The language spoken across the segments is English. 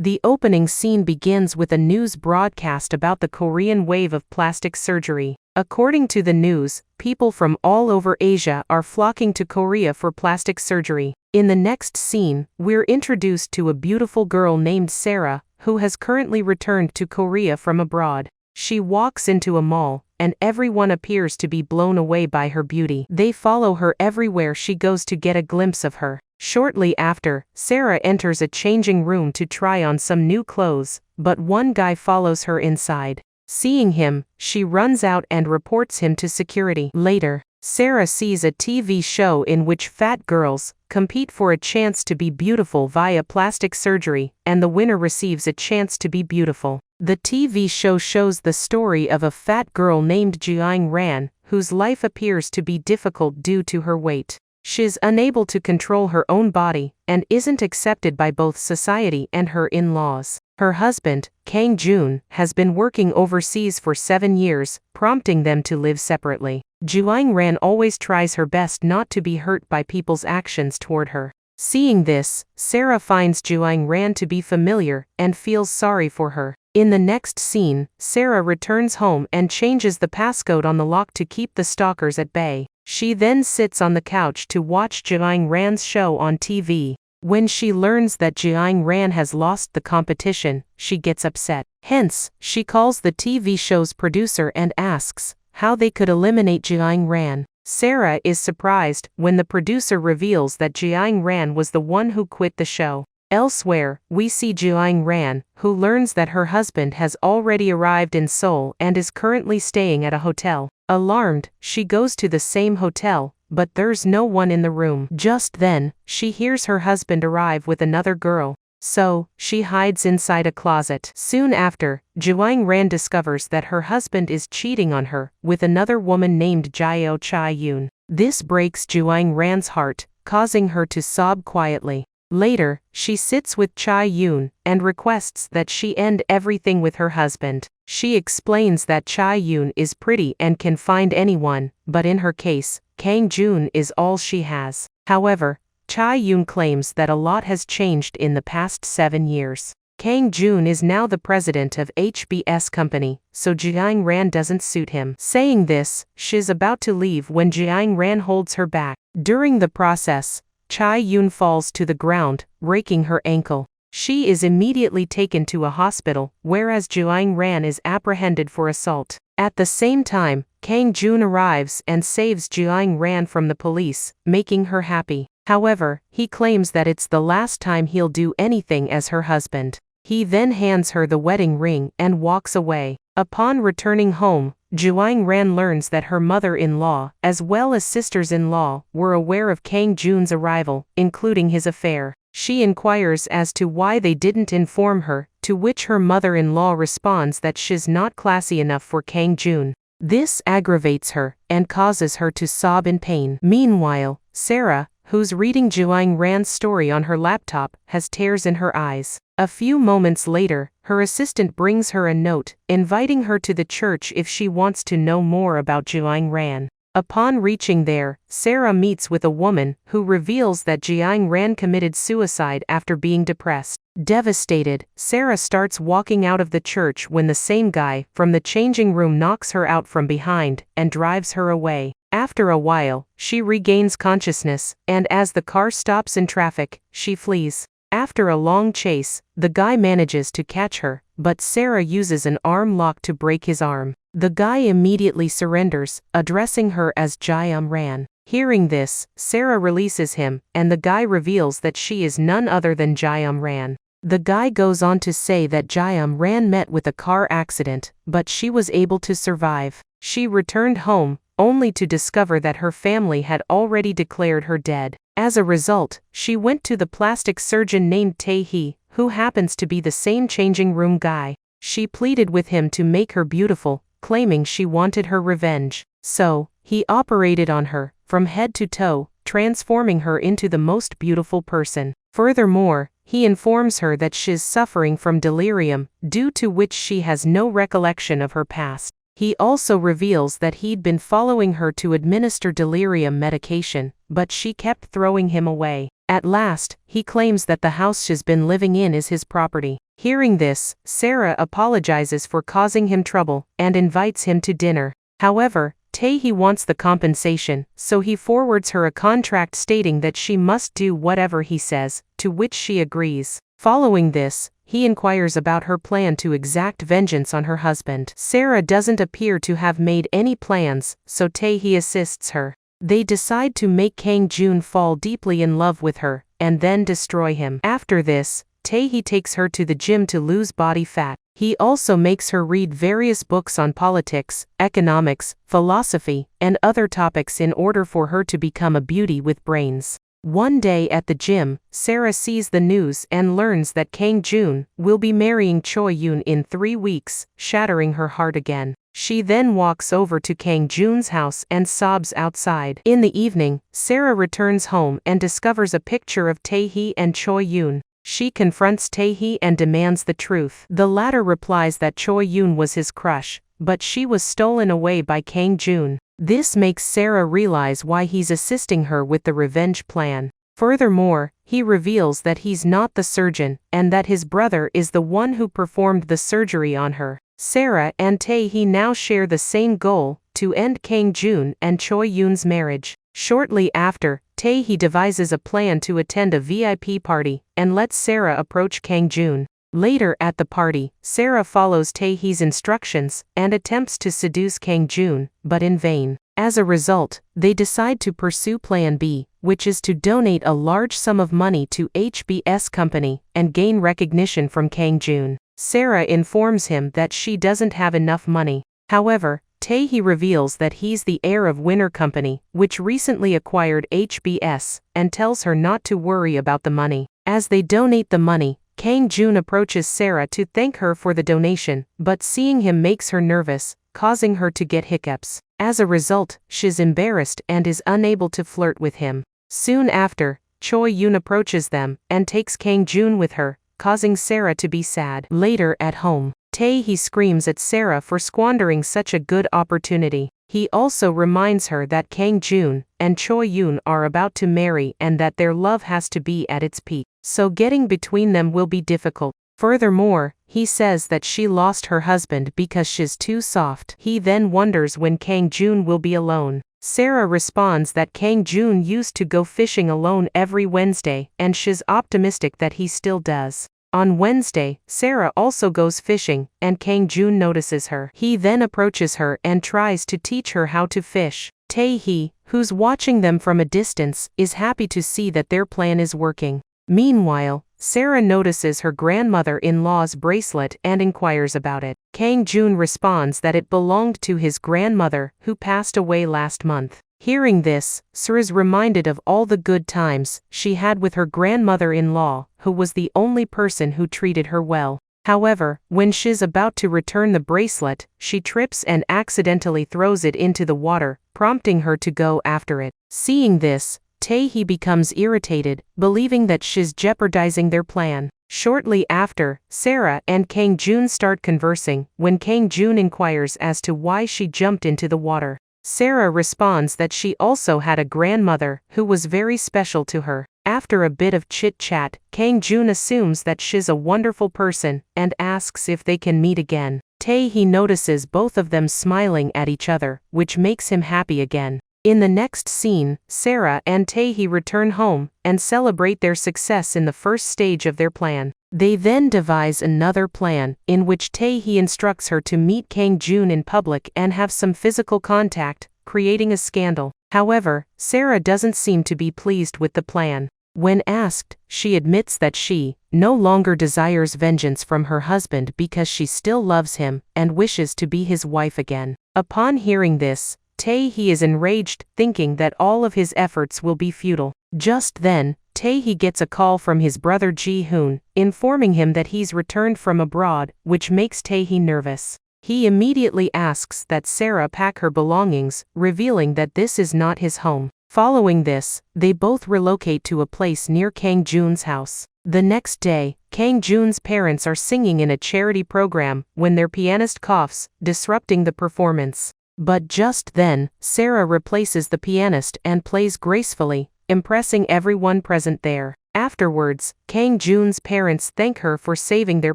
The opening scene begins with a news broadcast about the Korean wave of plastic surgery. According to the news, people from all over Asia are flocking to Korea for plastic surgery. In the next scene, we're introduced to a beautiful girl named Sarah, who has currently returned to Korea from abroad. She walks into a mall, and everyone appears to be blown away by her beauty. They follow her everywhere she goes to get a glimpse of her. Shortly after, Sarah enters a changing room to try on some new clothes, but one guy follows her inside. Seeing him, she runs out and reports him to security. Later, Sarah sees a TV show in which fat girls compete for a chance to be beautiful via plastic surgery, and the winner receives a chance to be beautiful. The TV show shows the story of a fat girl named Jiang Ran, whose life appears to be difficult due to her weight. She's unable to control her own body, and isn't accepted by both society and her in-laws. Her husband, Kang Joon, has been working overseas for 7 years, prompting them to live separately. Jiang Ran always tries her best not to be hurt by people's actions toward her. Seeing this, Sarah finds Jiang Ran to be familiar, and feels sorry for her. In the next scene, Sarah returns home and changes the passcode on the lock to keep the stalkers at bay. She then sits on the couch to watch Jiang Ran's show on TV. When she learns that Jiang Ran has lost the competition, she gets upset. Hence, she calls the TV show's producer and asks how they could eliminate Jiang Ran. Sarah is surprised when the producer reveals that Jiang Ran was the one who quit the show. Elsewhere, we see Jiang Ran, who learns that her husband has already arrived in Seoul and is currently staying at a hotel. Alarmed, she goes to the same hotel, but there's no one in the room. Just then, she hears her husband arrive with another girl. So, she hides inside a closet. Soon after, Jiang Ran discovers that her husband is cheating on her with another woman named Jio Chae-yoon. This breaks Jiang Ran's heart, causing her to sob quietly. Later, she sits with Chae-yoon and requests that she end everything with her husband. She explains that Chae-yoon is pretty and can find anyone, but in her case, Kang Joon is all she has. However, Chae-yoon claims that a lot has changed in the past 7 years. Kang Joon is now the president of HBS company, so Jiang Ran doesn't suit him. Saying this, she's about to leave when Jiang Ran holds her back. During the process, Chae-yoon falls to the ground, breaking her ankle. She is immediately taken to a hospital, whereas Jiang Ran is apprehended for assault. At the same time, Kang Joon arrives and saves Jiang Ran from the police, making her happy. However, he claims that it's the last time he'll do anything as her husband. He then hands her the wedding ring and walks away. Upon returning home, Jiang Ran learns that her mother-in-law, as well as sisters-in-law, were aware of Kang Joon's arrival, including his affair. She inquires as to why they didn't inform her, to which her mother-in-law responds that she's not classy enough for Kang Joon. This aggravates her, and causes her to sob in pain. Meanwhile, Sarah, who's reading Jiang Ran's story on her laptop, has tears in her eyes. A few moments later, her assistant brings her a note, inviting her to the church if she wants to know more about Jiang Ran. Upon reaching there, Sarah meets with a woman who reveals that Jiang Ran committed suicide after being depressed. Devastated, Sarah starts walking out of the church when the same guy from the changing room knocks her out from behind and drives her away. After a while, she regains consciousness, and as the car stops in traffic, she flees. After a long chase, the guy manages to catch her, but Sarah uses an arm lock to break his arm. The guy immediately surrenders, addressing her as Jiang Ran. Hearing this, Sarah releases him, and the guy reveals that she is none other than Jiang Ran. The guy goes on to say that Jiang Ran met with a car accident, but she was able to survive. She returned home, only to discover that her family had already declared her dead. As a result, she went to the plastic surgeon named Tae-hee, who happens to be the same changing room guy. She pleaded with him to make her beautiful, claiming she wanted her revenge. So, he operated on her, from head to toe, transforming her into the most beautiful person. Furthermore, he informs her that she's suffering from delirium, due to which she has no recollection of her past. He also reveals that he'd been following her to administer delirium medication, but she kept throwing him away. At last, he claims that the house she's been living in is his property. Hearing this, Sarah apologizes for causing him trouble and invites him to dinner. However, Tae-hee wants the compensation, so he forwards her a contract stating that she must do whatever he says, to which she agrees. Following this, he inquires about her plan to exact vengeance on her husband. Sarah doesn't appear to have made any plans, so Tae-hee assists her. They decide to make Kang-joon fall deeply in love with her, and then destroy him. After this, Tae-hee takes her to the gym to lose body fat. He also makes her read various books on politics, economics, philosophy, and other topics in order for her to become a beauty with brains. One day at the gym, Sarah sees the news and learns that Kang-joon will be marrying Choi-yoon in 3 weeks, shattering her heart again. She then walks over to Kang-joon's house and sobs outside. In the evening, Sarah returns home and discovers a picture of Tae-hee and Choi-yoon. She confronts Tae-hee and demands the truth. The latter replies that Choi-yoon was his crush, but she was stolen away by Kang-joon. This makes Sarah realize why he's assisting her with the revenge plan. Furthermore, he reveals that he's not the surgeon, and that his brother is the one who performed the surgery on her. Sarah and Tae-hee now share the same goal, to end Kang-joon and Choi-yoon's marriage. Shortly after, Tae-hee devises a plan to attend a VIP party, and lets Sarah approach Kang-joon. Later at the party, Sarah follows Tae-hee's instructions, and attempts to seduce Kang-joon, but in vain. As a result, they decide to pursue Plan B, which is to donate a large sum of money to HBS Company, and gain recognition from Kang-joon. Sarah informs him that she doesn't have enough money. However, Tae-hee reveals that he's the heir of Winner Company, which recently acquired HBS, and tells her not to worry about the money. As they donate the money, Kang-joon approaches Sarah to thank her for the donation, but seeing him makes her nervous, causing her to get hiccups. As a result, she's embarrassed and is unable to flirt with him. Soon after, Choi-yoon approaches them, and takes Kang-joon with her, causing Sarah to be sad. Later at home, Tae-hee screams at Sarah for squandering such a good opportunity. He also reminds her that Kang-joon and Choi-yoon are about to marry and that their love has to be at its peak, so getting between them will be difficult. Furthermore, he says that she lost her husband because she's too soft. He then wonders when Kang-joon will be alone. Sarah responds that Kang-joon used to go fishing alone every Wednesday, and she's optimistic that he still does. On Wednesday, Sarah also goes fishing, and Kang-joon notices her. He then approaches her and tries to teach her how to fish. Tae-hee, who's watching them from a distance, is happy to see that their plan is working. Meanwhile, Sarah notices her grandmother-in-law's bracelet and inquires about it. Kang-joon responds that it belonged to his grandmother, who passed away last month. Hearing this, Sarah is reminded of all the good times she had with her grandmother-in-law, who was the only person who treated her well. However, when she's about to return the bracelet, she trips and accidentally throws it into the water, prompting her to go after it. Seeing this, Tae-hee becomes irritated, believing that she's jeopardizing their plan. Shortly after, Sarah and Kang-joon start conversing, when Kang-joon inquires as to why she jumped into the water. Sarah responds that she also had a grandmother who was very special to her. After a bit of chit-chat, Kang-joon assumes that she's a wonderful person, and asks if they can meet again. Tae-hee notices both of them smiling at each other, which makes him happy again. In the next scene, Sarah and Tae-hee return home, and celebrate their success in the first stage of their plan. They then devise another plan, in which Tae-hee instructs her to meet Kang-joon in public and have some physical contact, creating a scandal. However, Sarah doesn't seem to be pleased with the plan. When asked, she admits that she no longer desires vengeance from her husband because she still loves him and wishes to be his wife again. Upon hearing this, Tae-hee is enraged, thinking that all of his efforts will be futile. Just then, Tae-hee gets a call from his brother Ji-hoon, informing him that he's returned from abroad, which makes Tae-hee nervous. He immediately asks that Sarah pack her belongings, revealing that this is not his home. Following this, they both relocate to a place near Kang-joon's house. The next day, Kang Jun's parents are singing in a charity program when their pianist coughs, disrupting the performance. But just then, Sarah replaces the pianist and plays gracefully, impressing everyone present there. Afterwards, Kang Jun's parents thank her for saving their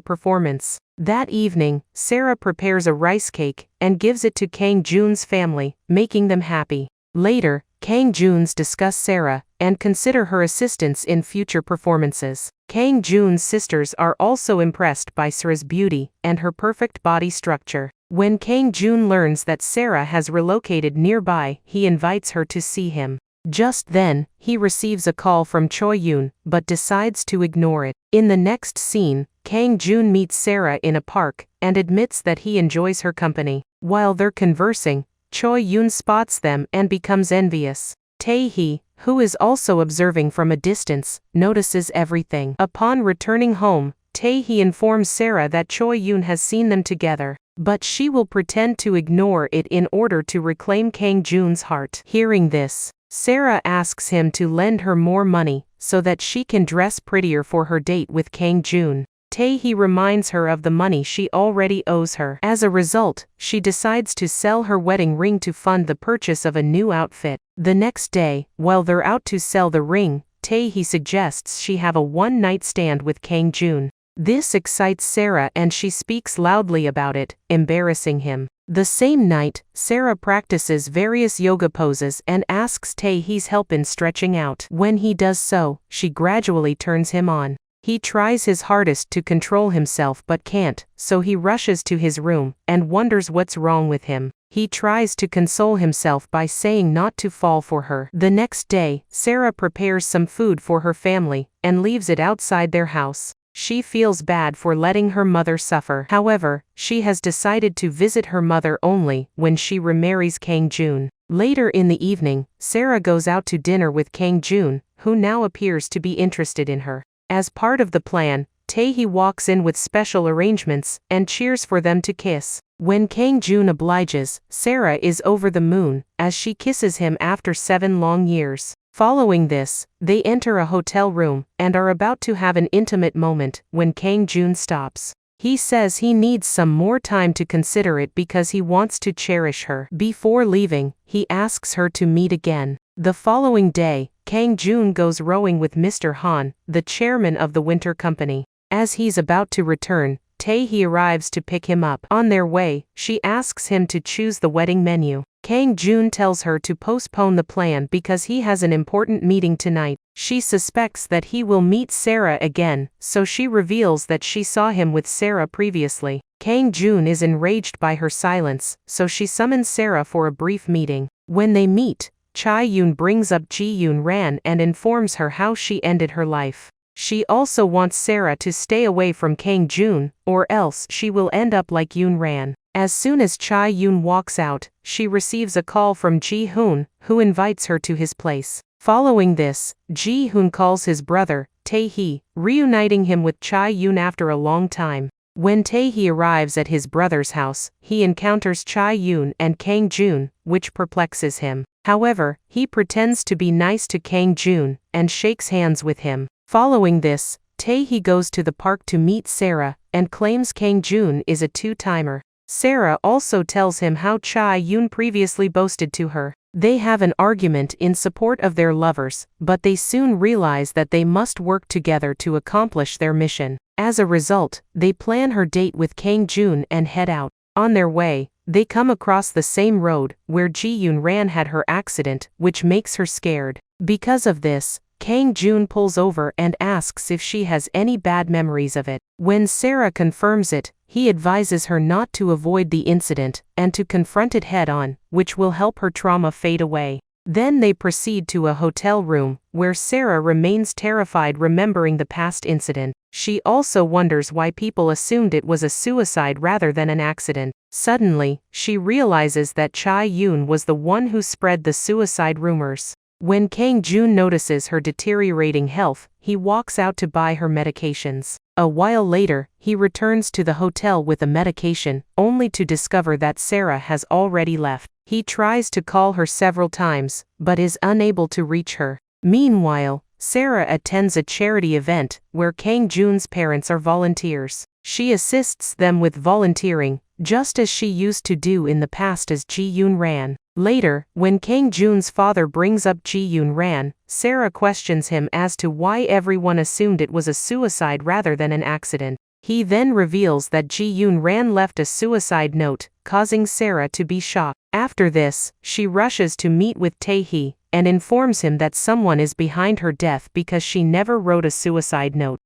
performance. That evening, Sarah prepares a rice cake and gives it to Kang Jun's family, making them happy. Later, Kang Jun's discuss Sarah and consider her assistance in future performances. Kang Jun's sisters are also impressed by Sarah's beauty and her perfect body structure. When Kang Jun learns that Sarah has relocated nearby, he invites her to see him. Just then, he receives a call from Choi Yoon, but decides to ignore it. In the next scene, Kang Jun meets Sarah in a park and admits that he enjoys her company. While they're conversing, Choi Yoon spots them and becomes envious. Tae-hee, who is also observing from a distance, notices everything. Upon returning home, Tae-hee informs Sarah that Choi Yoon has seen them together, but she will pretend to ignore it in order to reclaim Kang Jun's heart. Hearing this, Sarah asks him to lend her more money so that she can dress prettier for her date with Kang Jun. Tae-hee reminds her of the money she already owes her. As a result, she decides to sell her wedding ring to fund the purchase of a new outfit. The next day, while they're out to sell the ring, Tae-hee suggests she have a one-night stand with Kang Jun. This excites Sarah and she speaks loudly about it, embarrassing him. The same night, Sarah practices various yoga poses and asks Tae-hee's help in stretching out. When he does so, she gradually turns him on. He tries his hardest to control himself but can't, so he rushes to his room and wonders what's wrong with him. He tries to console himself by saying not to fall for her. The next day, Sarah prepares some food for her family and leaves it outside their house. She feels bad for letting her mother suffer. However, she has decided to visit her mother only when she remarries Kang Jun. Later in the evening, Sarah goes out to dinner with Kang Jun, who now appears to be interested in her. As part of the plan, Tae-hee walks in with special arrangements and cheers for them to kiss. When Kang Jun obliges, Sarah is over the moon as she kisses him after 7 long years. Following this, they enter a hotel room and are about to have an intimate moment when Kang Jun stops. He says he needs some more time to consider it because he wants to cherish her. Before leaving, he asks her to meet again. The following day, Kang Jun goes rowing with Mr. Han, the chairman of the winter company. As he's about to return, Tae-hee arrives to pick him up. On their way, she asks him to choose the wedding menu. Kang Jun tells her to postpone the plan because he has an important meeting tonight. She suspects that he will meet Sarah again, so she reveals that she saw him with Sarah previously. Kang Jun is enraged by her silence, so she summons Sarah for a brief meeting. When they meet, Chae Yoon brings up Ji Yoon Ran and informs her how she ended her life. She also wants Sarah to stay away from Kang Jun, or else she will end up like Yoon Ran. As soon as Chae Yoon walks out, she receives a call from Ji Hoon, who invites her to his place. Following this, Ji Hoon calls his brother, Tae-hee, reuniting him with Chae Yoon after a long time. When Tae-hee arrives at his brother's house, he encounters Chae Yoon and Kang Jun, which perplexes him. However, he pretends to be nice to Kang Jun and shakes hands with him. Following this, Tae-hee goes to the park to meet Sarah and claims Kang Jun is a two-timer. Sarah also tells him how Chae Yoon previously boasted to her. They have an argument in support of their lovers, but they soon realize that they must work together to accomplish their mission. As a result, they plan her date with Kang Jun and head out. On their way, they come across the same road where Ji Yoon Ran had her accident, which makes her scared. Because of this, Kang Jun pulls over and asks if she has any bad memories of it. When Sarah confirms it, he advises her not to avoid the incident and to confront it head-on, which will help her trauma fade away. Then they proceed to a hotel room, where Sarah remains terrified remembering the past incident. She also wonders why people assumed it was a suicide rather than an accident. Suddenly, she realizes that Chae Yoon was the one who spread the suicide rumors. When Kang Jun notices her deteriorating health, he walks out to buy her medications. A while later, he returns to the hotel with a medication, only to discover that Sarah has already left. He tries to call her several times, but is unable to reach her. Meanwhile, Sarah attends a charity event where Kang Jun's parents are volunteers. She assists them with volunteering, just as she used to do in the past as Ji-yoon Ran. Later, when Kang Jun's father brings up Ji-yoon Ran, Sarah questions him as to why everyone assumed it was a suicide rather than an accident. He then reveals that Ji-yoon Ran left a suicide note, causing Sarah to be shocked. After this, she rushes to meet with Tae-hee, and informs him that someone is behind her death because she never wrote a suicide note.